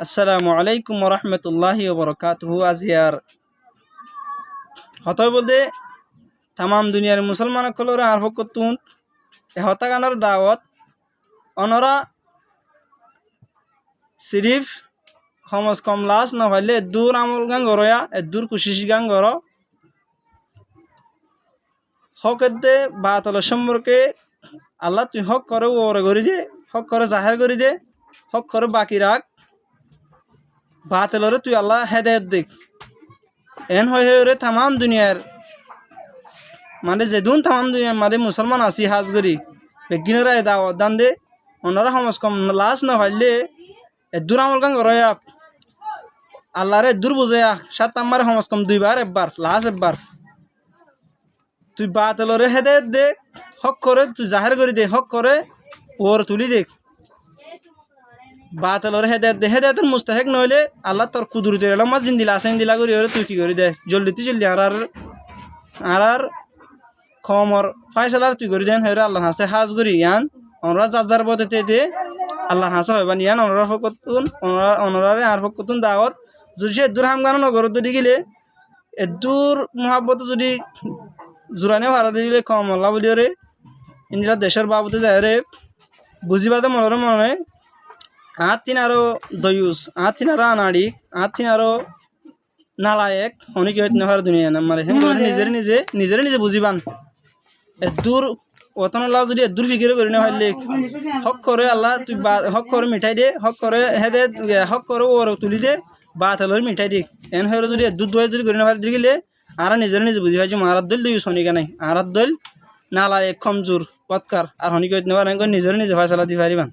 আসসালামু আলাইকুম রহমতুল্লাহি বরকাতুহু। আজিয়ার হতই বলতে তামাম দুনিয়ার মুসলমান সকলের আরম্ভ করতুন এ হত্যাকাণ্ডের দাওয়াত অনরা সিরিফ সমাজ কম লাশ নহলে দূর আমল গান গরয়া দূর কুশিস গান গর হকতে বাতল সম্পর্কে আল্লাহ তুই হক করে ওরে করি দে, হক করে জাহের করি দে, হক করে বাকি রাখ, বাতিলরে তুই আল্লাহ হেদায়ত দেখ। এন হয়ে রে তামাম দুনিয়ার মানে যেদুন তামাম দুনিয়ার মানে মুসলমান আছি হাজ করি বেগিনরা দাওয়াত দান দে ওনারা সমাজ কম লাশ না হইলে দূর আমল গান গরয়া আল্লাহরে দূর বুঝায়া সাত আমার সমাজ কম দুইবার একবার লাশ একবার তুই বাতিলরে হেদায়ত দে, হক করে তুই জাহের করি দে, হক করে ওর তুলি দেখ। বাতিলরে হেদায়ত দে, হেদায়তের মুস্তাহিক নইলে আল্লাহ তোর কুদরতের এলাম মা জিন্দিলা আসেন দিলা করি ওরে তুই কি করি দে জলদি আর খমর ফাইসালার তুই করি দেন হেরে আল্লাহ হাসে হাজ করি ইয়ান ওনরা যার বদতে দে আল্লাহ হাসে হইবান ইয়ান ওনরা ফকতুন ওনরারে আর ফকতুন দাওয়াত যদি সে দূর হামগানো নগর যদি গেলে দূর মহাব্বত যদি জোরানে ভাড়া দিলে কম আল্লাহ বলি রে ইন্দিরা দেশের বাবুতে যায় রে বুঝিবাদে মনে মনে আতিন আরো দয়ুস আতিন আরো আনাড়ি আতিন আরো নালায়েক অনেক হইতে দুনিয়া নাম্বার নিজের নিজে বুঝিবান দূর ওতনলা যদি দূর ফিকির করি না হইলে হক করে আল্লাহ তুই হক করে মিঠাই দে, হক করে হেদে হক করে ওর তুলি দে বাত হলো মিঠাই দে এন হয়ে যদি দুধ দোয়া যদি করি না হয় দিলে আর নিজে বুঝি পাইছি মারার দল দুই শনিকা নাই আর দল নালায়েক কমজোর পৎকার আর হনিক হইতে নিজের নিজে ফয়সালা দিতে পারিবান।